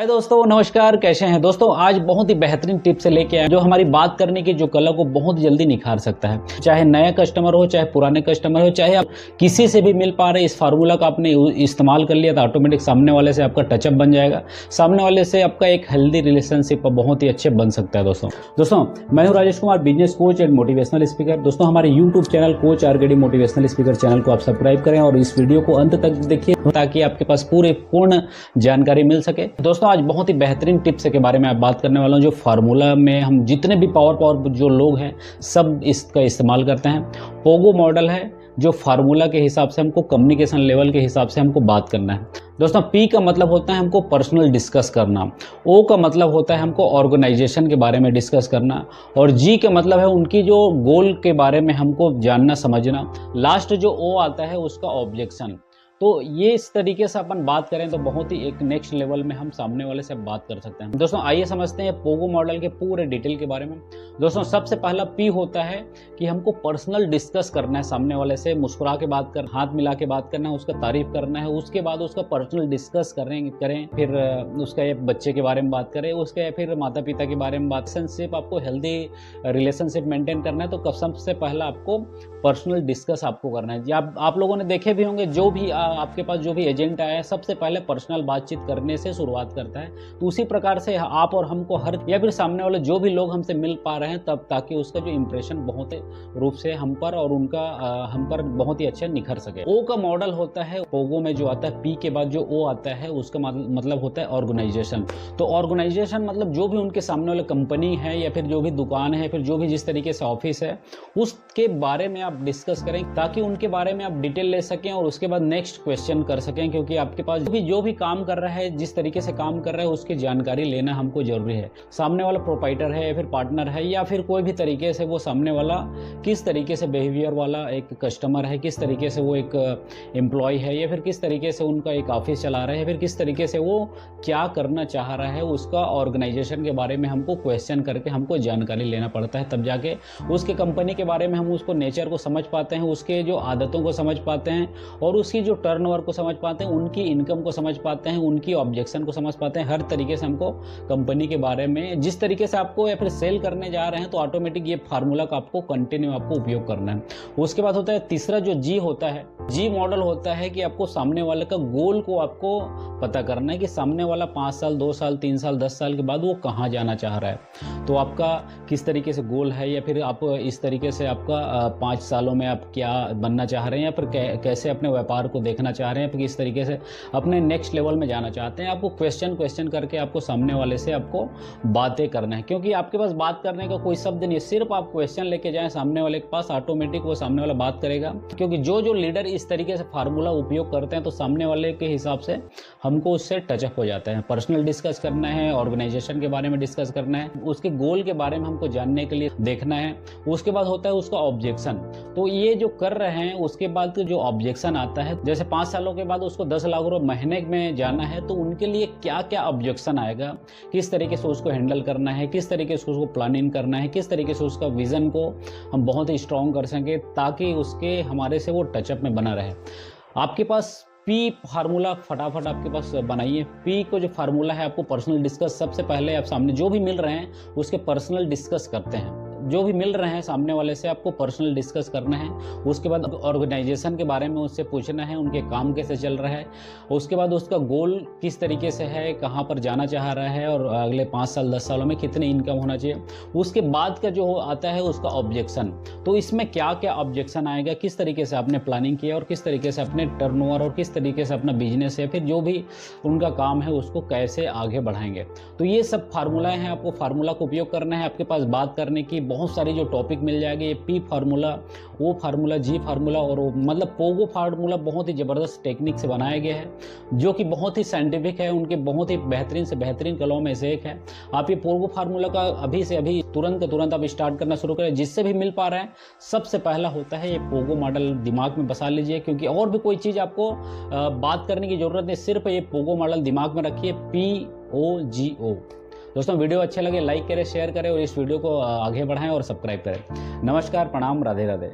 हाय दोस्तों, नमस्कार। कैसे हैं दोस्तों? आज बहुत ही बेहतरीन टिप से लेके आए जो हमारी बात करने की जो कला को बहुत जल्दी निखार सकता है। चाहे नया कस्टमर हो, चाहे पुराने कस्टमर हो, चाहे आप किसी से भी मिल पा रहे, इस फार्मूला का आपने इस्तेमाल कर लिया तो ऑटोमेटिक सामने वाले से आपका टचअप बन जाएगा। सामने वाले से आपका एक हेल्दी रिलेशनशिप बहुत ही अच्छे बन सकता है। दोस्तों मैं हूँ Rajesh Kumar, business coach and motivational speaker. दोस्तों हमारे YouTube channel coach RKD motivational speaker channel को आप सब्सक्राइब करें और इस वीडियो को अंत तक देखिए ताकि आपके पास पूर्ण जानकारी मिल सके। दोस्तों आज बहुत ही बेहतरीन टिप्स के बारे में आप बात करने वाला हूं। जो फार्मूला में हम जितने भी पावर जो लोग हैं सब इसका इस्तेमाल करते हैं। पोगो मॉडल है जो फार्मूला के हिसाब से हमको कम्युनिकेशन लेवल के हिसाब से हमको बात करना है। दोस्तों पी का मतलब होता है हमको पर्सनल डिस्कस करना, ओ का मतलब होता है हमको ऑर्गेनाइजेशन के बारे में डिस्कस करना, और जी का मतलब है उनकी जो गोल के बारे में हमको जानना समझना। लास्ट जो ओ आता है उसका ऑब्जेक्शन। तो ये इस तरीके से अपन बात करें तो बहुत ही एक नेक्स्ट लेवल में हम सामने वाले से बात कर सकते हैं। दोस्तों आइए समझते हैं पोगो मॉडल के पूरे डिटेल के बारे में। दोस्तों सबसे पहला पी होता है कि हमको पर्सनल डिस्कस करना है सामने वाले से, मुस्कुरा के बात कर, हाथ मिला के बात करना है, उसका तारीफ करना है, उसके बाद उसका पर्सनल डिस्कस करें, फिर उसका एक बच्चे के बारे में बात करें, उसके फिर माता पिता के बारे में बात। रिलेशनशिप आपको हेल्दी रिलेशनशिप मेंटेन करना है तो सबसे पहला आपको पर्सनल डिस्कस आपको करना है। आप लोगों ने देखे भी होंगे जो भी आपके पास जो भी एजेंट आया है सबसे पहले पर्सनल बातचीत करने से शुरुआत करता है। तो उसी प्रकार से आप और हमको या फिर सामने वाले जो भी लोग हमसे मिल पा रहे हैं तब ताकि उसका जो इंप्रेशन बहुत रूप से हम पर और उनका हम पर बहुत ही अच्छे निखर सके। ओ का मॉडल होता है पोगो में जो आता है, पी के बाद जो ओ आता है उसका मतलब होता है ऑर्गेनाइजेशन। तो ऑर्गेनाइजेशन मतलब जो भी उनके सामने वाले कंपनी है या फिर जो भी दुकान है, फिर जो भी जिस तरीके से ऑफिस है उसके बारे में आप डिस्कस करें ताकि उनके बारे में आप डिटेल ले सकें और उसके बाद नेक्स्ट क्वेश्चन कर सकें। क्योंकि आपके पास जो भी काम कर रहा है, जिस तरीके से काम कर रहा है उसकी जानकारी लेना हमको जरूरी है। सामने वाला प्रोपाइटर है या फिर पार्टनर है या फिर कोई भी तरीके से वो सामने वाला किस तरीके से बिहेवियर वाला एक कस्टमर है, किस तरीके से वो एक एम्प्लॉय है या फिर किस तरीके से उनका एक ऑफिस चला रहा है, फिर किस तरीके से वो क्या करना चाह रहा है, उसका ऑर्गेनाइजेशन के बारे में हमको क्वेश्चन करके हमको जानकारी लेना पड़ता है। तब जाके उसके कंपनी के बारे में हम उसको नेचर को समझ पाते हैं, उसके जो आदतों को समझ पाते हैं और उसकी जो टर्नओवर को समझ पाते हैं, उनकी इनकम को समझ पाते हैं, उनकी ऑब्जेक्शन को समझ पाते हैं। हर तरीके से हमको कंपनी के बारे में जिस तरीके से आपको या फिर सेल करने जा रहे हैं तो ऑटोमेटिक ये फार्मूला का आपको कंटिन्यू आपको उपयोग करना है। उसके बाद होता है तीसरा जो जी होता है, जी मॉडल होता है कि आपको सामने वाले का गोल को आपको पता करना है कि सामने वाला 5 साल 2 साल 3 साल 10 साल के बाद वो कहाँ जाना चाह रहा है। तो आपका किस तरीके से गोल है या फिर आप इस तरीके से आपका 5 सालों में आप क्या बनना चाह रहे हैं या फिर कैसे अपने व्यापार को देखना चाह रहे हैं, फिर किस तरीके से अपने नेक्स्ट लेवल में जाना चाहते हैं। आपको क्वेश्चन करके आपको सामने वाले से आपको बातें करना है। क्योंकि आपके पास बात करने का कोई शब्द नहीं है, सिर्फ आप क्वेश्चन लेके जाएं सामने वाले के पास, ऑटोमेटिक वो सामने वाला बात करेगा। क्योंकि जो लीडर इस तरीके से फार्मूला उपयोग करते हैं तो सामने वाले के हिसाब से हमको उससे टचअप हो जाता है। पर्सनल डिस्कस करना है, ऑर्गेनाइजेशन के बारे में डिस्कस करना है, उसके गोल के बारे में हमको जानने के लिए देखना है। उसके बाद होता है उसका ऑब्जेक्शन। तो ये जो कर रहे हैं उसके बाद जो ऑब्जेक्शन आता है, जैसे 5 सालों के बाद उसको 10 लाख रुपए महीने में जाना है तो उनके लिए क्या क्या ऑब्जेक्शन आएगा, किस तरीके से उसको हैंडल करना है, किस तरीके से उसको प्लानिंग करना है, किस तरीके से उसका विजन को हम बहुत ही स्ट्रॉन्ग कर सकें ताकि उसके हमारे से वो टचअप में बना रहे। आपके पास पी फार्मूला फटाफट आपके पास बनाइए। पी को जो फार्मूला है आपको पर्सनल डिस्कस, सबसे पहले आप सामने जो भी मिल रहे हैं उसके पर्सनल डिस्कस करते हैं। जो भी मिल रहे हैं सामने वाले से आपको पर्सनल डिस्कस करना है। उसके बाद ऑर्गेनाइजेशन के बारे में उससे पूछना है, उनके काम कैसे चल रहा है, उसके बाद उसका गोल किस तरीके से है, कहाँ पर जाना चाह रहा है और अगले 5 साल 10 सालों में कितनी इनकम होना चाहिए। उसके बाद का जो आता है उसका ऑब्जेक्शन। तो इसमें क्या क्या ऑब्जेक्शन आएगा, किस तरीके से आपने प्लानिंग किया और किस तरीके से अपने टर्नओवर और किस तरीके से अपना बिजनेस है फिर जो भी उनका काम है उसको कैसे आगे बढ़ाएंगे। तो ये सब फार्मूलाएं हैं, आपको फार्मूला का उपयोग करना है। आपके पास बात करने की बहुत सारी जो टॉपिक मिल जाएंगे, ये पी फार्मूला, ओ फार्मूला, जी फार्मूला और मतलब पोगो फार्मूला बहुत ही ज़बरदस्त टेक्निक से बनाया गया है जो कि बहुत ही साइंटिफिक है, उनके बहुत ही बेहतरीन से बेहतरीन कलाओं में से एक है। आप ये पोगो फार्मूला का अभी से अभी तुरंत आप स्टार्ट करना शुरू करें। जिससे भी मिल पा रहा है सबसे पहला होता है ये पोगो मॉडल, दिमाग में बसा लीजिए। क्योंकि और भी कोई चीज़ आपको बात करने की ज़रूरत नहीं, सिर्फ ये पोगो मॉडल दिमाग में रखिए, POGO। दोस्तों वीडियो अच्छे लगे लाइक करें, शेयर करें और इस वीडियो को आगे बढ़ाएं और सब्सक्राइब करें। नमस्कार, प्रणाम, राधे राधे।